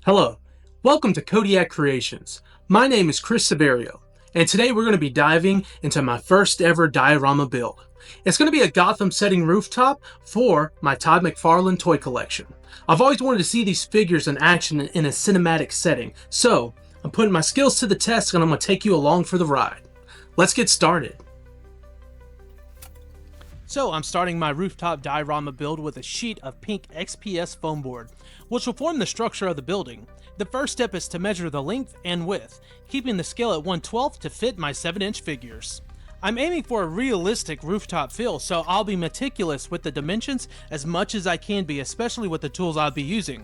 Hello, welcome to Kodiak Creations. My name is Chris Severio, and today we're going to be diving into my first ever diorama build. It's going to be a Gotham setting rooftop for my Todd McFarlane toy collection. I've always wanted to see these figures in action in a cinematic setting, so I'm putting my skills to the test and I'm going to take you along for the ride. Let's get started. So I'm starting my rooftop diorama build with a sheet of pink XPS foam board, which will form the structure of the building. The first step is to measure the length and width, keeping the scale at 1/12 to fit my 7-inch figures. I'm aiming for a realistic rooftop feel, so I'll be meticulous with the dimensions as much as I can be, especially with the tools I'll be using.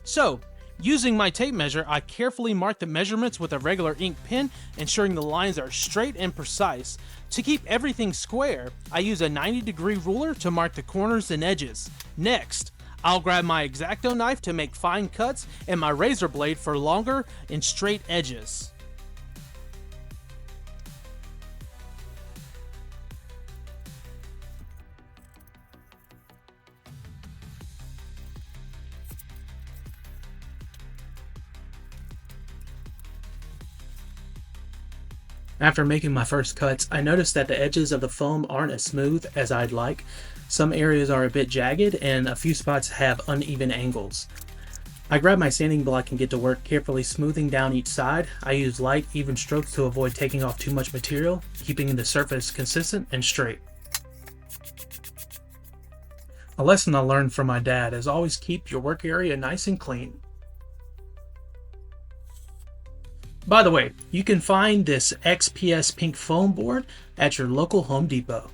So, using my tape measure, I carefully mark the measurements with a regular ink pen, ensuring the lines are straight and precise. To keep everything square, I use a 90-degree ruler to mark the corners and edges. Next, I'll grab my X-Acto knife to make fine cuts and my razor blade for longer and straight edges. After making my first cuts, I noticed that the edges of the foam aren't as smooth as I'd like. Some areas are a bit jagged and a few spots have uneven angles. I grab my sanding block and get to work carefully smoothing down each side. I use light, even strokes to avoid taking off too much material, keeping the surface consistent and straight. A lesson I learned from my dad is always keep your work area nice and clean. By the way, you can find this XPS pink foam board at your local Home Depot.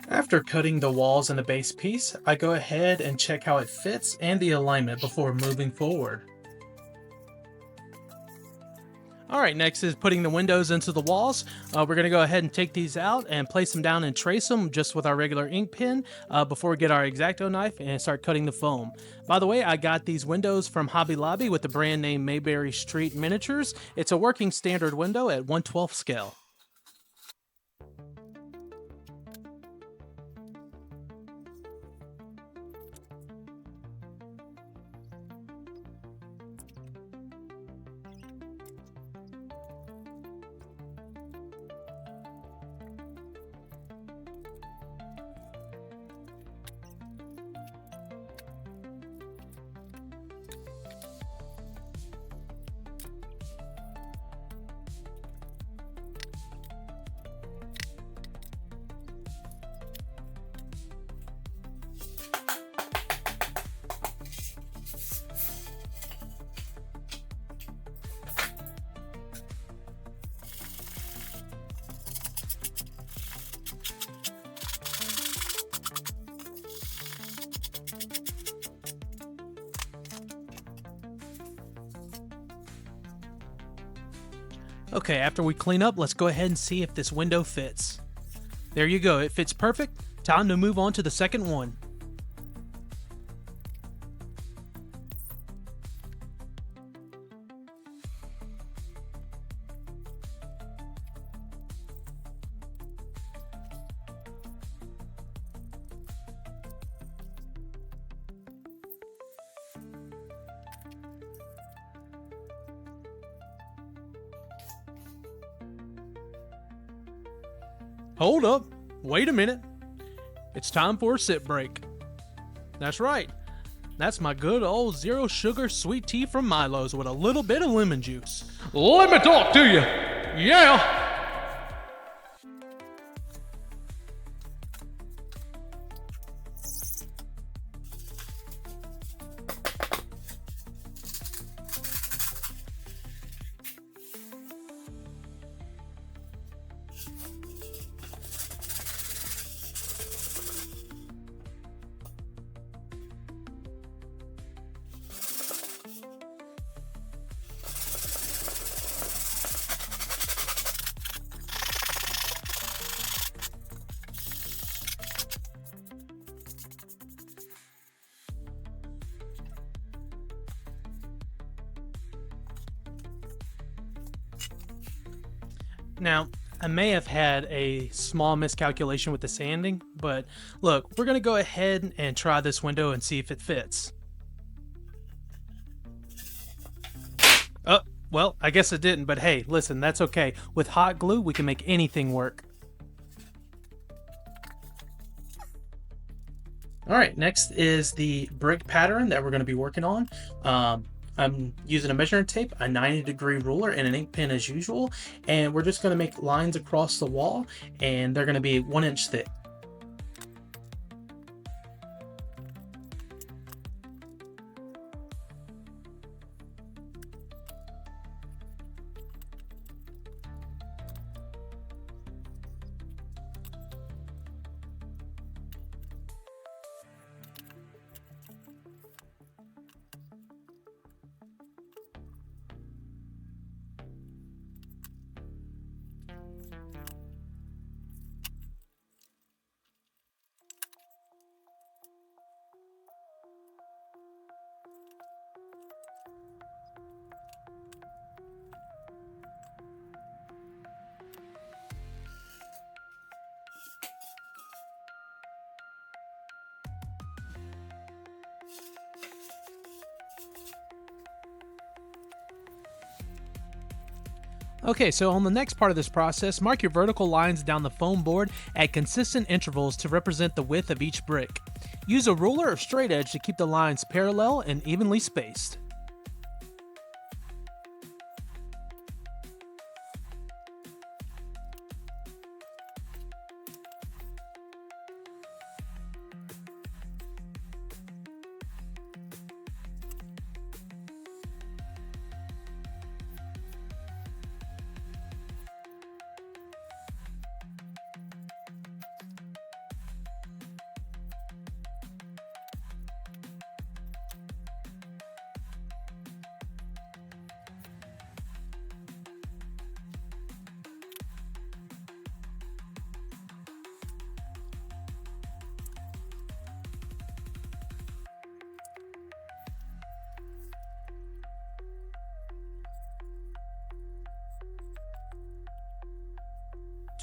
After cutting the walls and the base piece, I go ahead and check how it fits and the alignment before moving forward. All right, next is putting the windows into the walls. We're going to go ahead and take these out and place them down and trace them just with our regular ink pen before we get our X-Acto knife and start cutting the foam. By the way, I got these windows from Hobby Lobby with the brand name Mayberry Street Miniatures. It's a working standard window at 1/12 scale. Okay, after we clean up, let's go ahead and see if this window fits. There you go, it fits perfect. Time to move on to the second one. Hold up, wait a minute. It's time for a sip break. That's right, that's my good old zero sugar sweet tea from Milo's with a little bit of lemon juice. Let me talk to you, yeah! Now, I may have had a small miscalculation with the sanding, but look, we're going to go ahead and try this window and see if it fits. Oh, well, I guess it didn't, but hey, listen, that's okay. With hot glue, we can make anything work. All right, next is the brick pattern that we're going to be working on. I'm using a measuring tape, a 90-degree ruler, and an ink pen as usual, and we're just going to make lines across the wall, and they're going to be 1 inch thick. Okay, so on the next part of this process, mark your vertical lines down the foam board at consistent intervals to represent the width of each brick. Use a ruler or straight edge to keep the lines parallel and evenly spaced.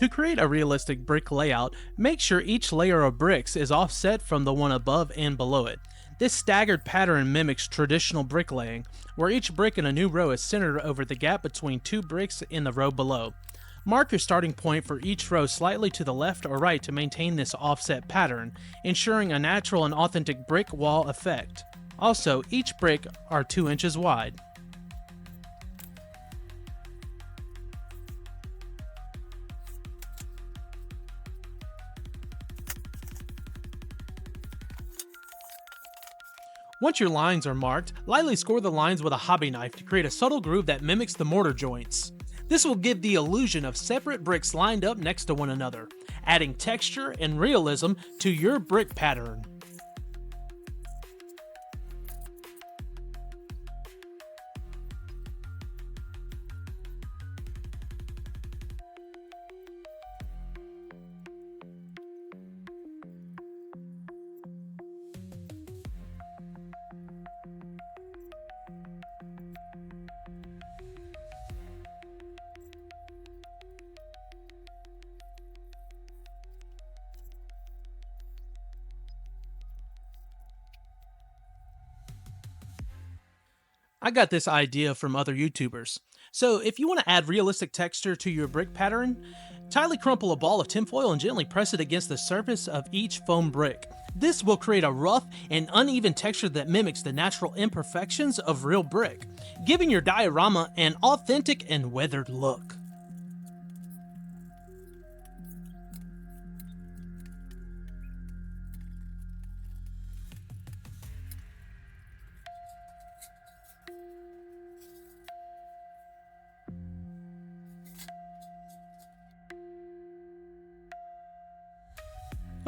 To create a realistic brick layout, make sure each layer of bricks is offset from the one above and below it. This staggered pattern mimics traditional bricklaying, where each brick in a new row is centered over the gap between two bricks in the row below. Mark your starting point for each row slightly to the left or right to maintain this offset pattern, ensuring a natural and authentic brick wall effect. Also, each brick are 2 inches wide. Once your lines are marked, lightly score the lines with a hobby knife to create a subtle groove that mimics the mortar joints. This will give the illusion of separate bricks lined up next to one another, adding texture and realism to your brick pattern. I got this idea from other YouTubers. So if you want to add realistic texture to your brick pattern, tightly crumple a ball of tinfoil and gently press it against the surface of each foam brick. This will create a rough and uneven texture that mimics the natural imperfections of real brick, giving your diorama an authentic and weathered look.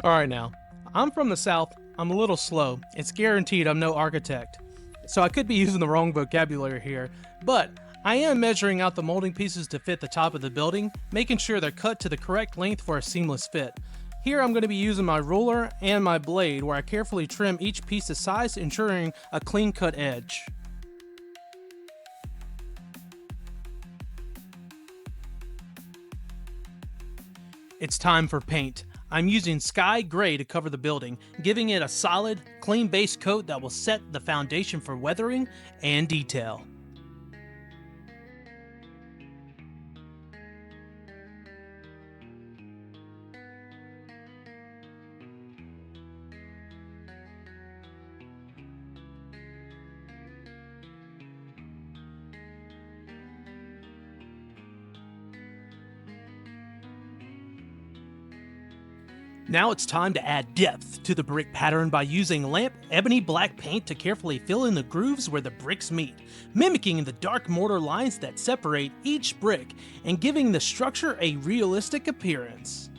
Alright now, I'm from the South, I'm a little slow, it's guaranteed I'm no architect, so I could be using the wrong vocabulary here, but I am measuring out the molding pieces to fit the top of the building, making sure they're cut to the correct length for a seamless fit. Here I'm going to be using my ruler and my blade where I carefully trim each piece to size, ensuring a clean cut edge. It's time for paint. I'm using sky gray to cover the building, giving it a solid, clean base coat that will set the foundation for weathering and detail. Now it's time to add depth to the brick pattern by using lamp ebony black paint to carefully fill in the grooves where the bricks meet, mimicking the dark mortar lines that separate each brick and giving the structure a realistic appearance.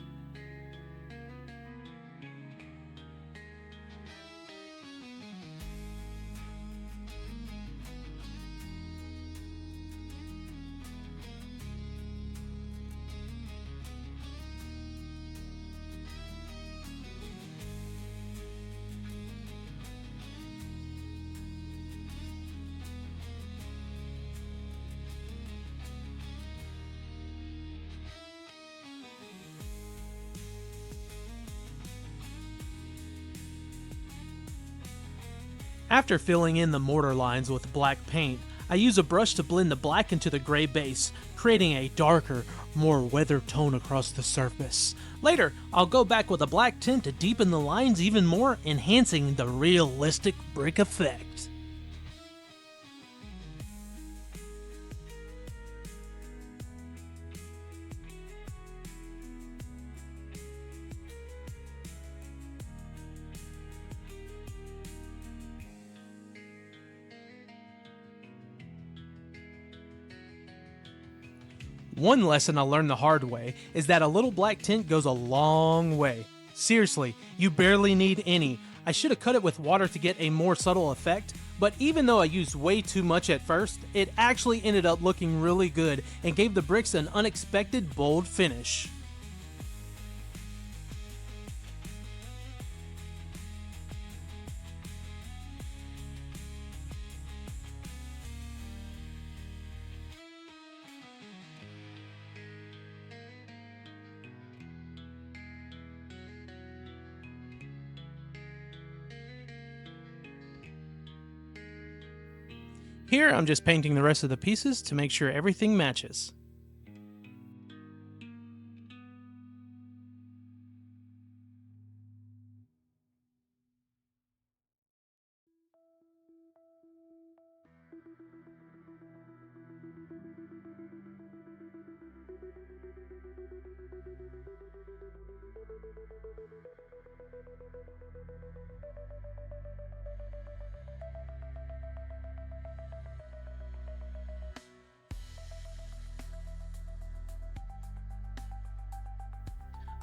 After filling in the mortar lines with black paint, I use a brush to blend the black into the gray base, creating a darker, more weathered tone across the surface. Later, I'll go back with a black tint to deepen the lines even more, enhancing the realistic brick effect. One lesson I learned the hard way is that a little black tint goes a long way. Seriously, you barely need any. I should have cut it with water to get a more subtle effect, but even though I used way too much at first, it actually ended up looking really good and gave the bricks an unexpected bold finish. Here I'm just painting the rest of the pieces to make sure everything matches.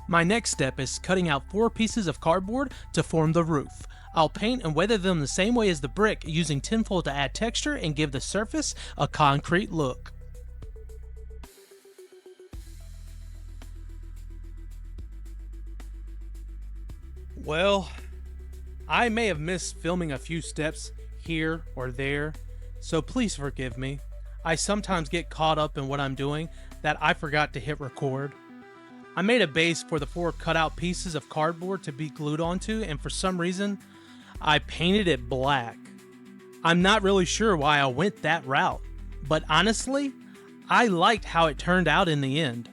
My next step is cutting out 4 pieces of cardboard to form the roof. I'll paint and weather them the same way as the brick, using tinfoil to add texture and give the surface a concrete look. Well, I may have missed filming a few steps here or there, so please forgive me. I sometimes get caught up in what I'm doing that I forgot to hit record. I made a base for the 4 cutout pieces of cardboard to be glued onto, and for some reason, I painted it black. I'm not really sure why I went that route, but honestly, I liked how it turned out in the end.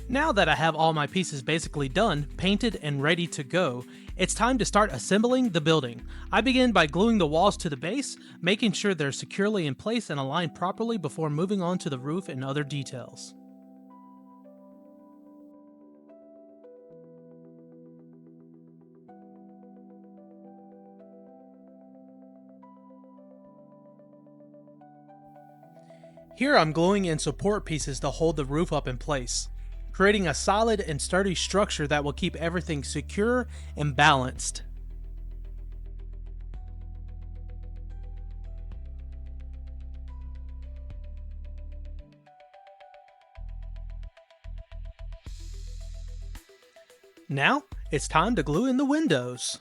Now that I have all my pieces basically done, painted, and ready to go, it's time to start assembling the building. I begin by gluing the walls to the base, making sure they're securely in place and aligned properly before moving on to the roof and other details. Here I'm gluing in support pieces to hold the roof up in place, creating a solid and sturdy structure that will keep everything secure and balanced. Now, it's time to glue in the windows.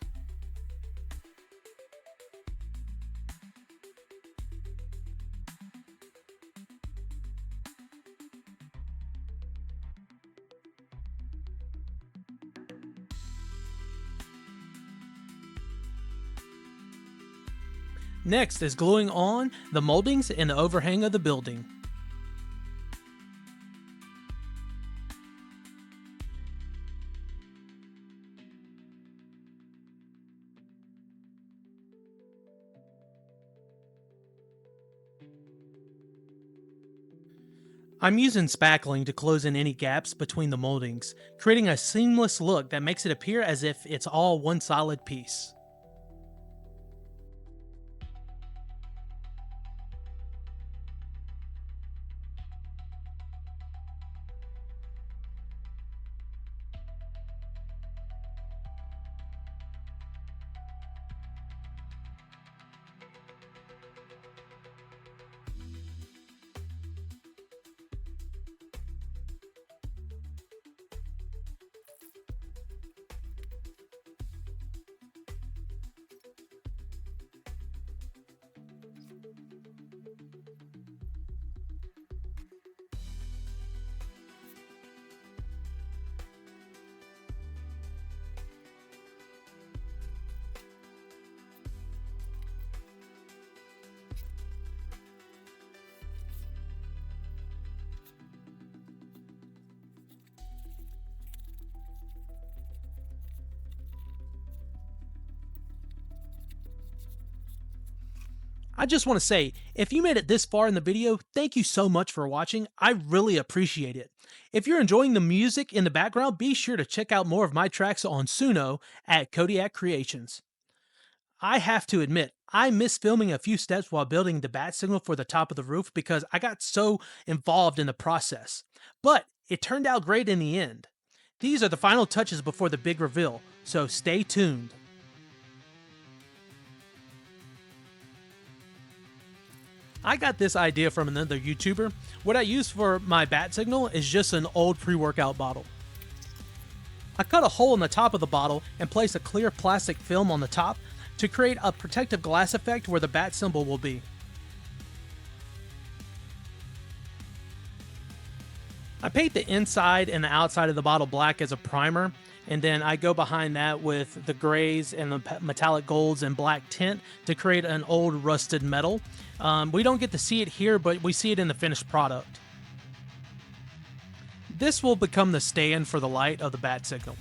Next is gluing on the moldings and the overhang of the building. I'm using spackling to close in any gaps between the moldings, creating a seamless look that makes it appear as if it's all one solid piece. I just want to say, if you made it this far in the video, thank you so much for watching. I really appreciate it. If you're enjoying the music in the background, be sure to check out more of my tracks on Suno at Kodiak Creations. I have to admit, I missed filming a few steps while building the bat signal for the top of the roof because I got so involved in the process. But it turned out great in the end. These are the final touches before the big reveal, so stay tuned. I got this idea from another YouTuber. What I use for my bat signal is just an old pre-workout bottle. I cut a hole in the top of the bottle and place a clear plastic film on the top to create a protective glass effect where the bat symbol will be. I paint the inside and the outside of the bottle black as a primer, and then I go behind that with the grays and the metallic golds and black tint to create an old rusted metal. We don't get to see it here, but we see it in the finished product. This will become the stand for the light of the bat signal.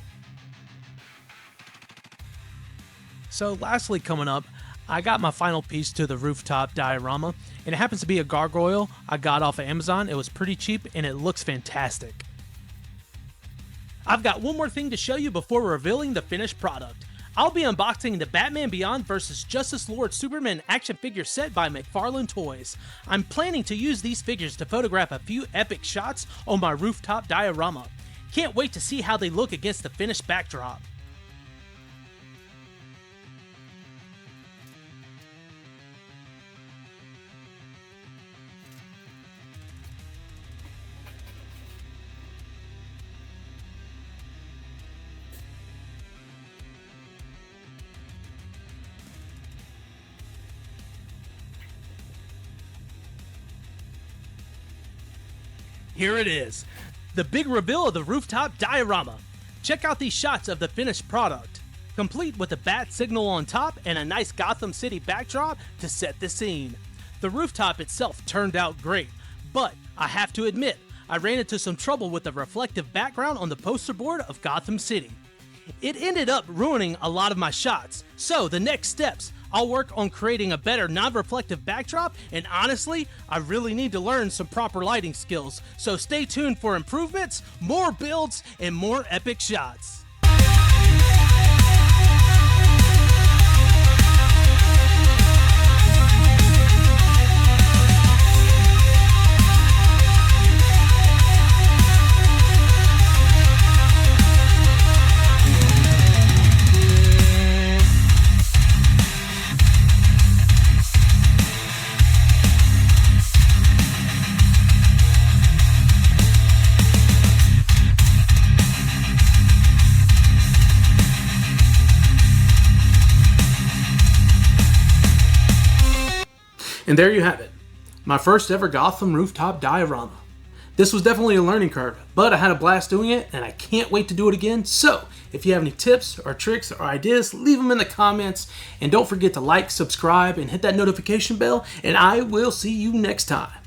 So lastly, coming up, I got my final piece to the rooftop diorama, and it happens to be a gargoyle I got off of Amazon. It was pretty cheap, and it looks fantastic. I've got one more thing to show you before revealing the finished product. I'll be unboxing the Batman Beyond vs. Justice Lord Superman action figure set by McFarlane Toys. I'm planning to use these figures to photograph a few epic shots on my rooftop diorama. Can't wait to see how they look against the finished backdrop. Here it is, the big reveal of the rooftop diorama. Check out these shots of the finished product, complete with a bat signal on top and a nice Gotham City backdrop to set the scene. The rooftop itself turned out great, but I have to admit, I ran into some trouble with the reflective background on the poster board of Gotham City. It ended up ruining a lot of my shots, so the next steps, I'll work on creating a better non-reflective backdrop, and honestly, I really need to learn some proper lighting skills, so stay tuned for improvements, more builds, and more epic shots. And there you have it, my first ever Gotham Rooftop diorama. This was definitely a learning curve, but I had a blast doing it and I can't wait to do it again. So if you have any tips or tricks or ideas, leave them in the comments, and don't forget to like, subscribe, and hit that notification bell, and I will see you next time.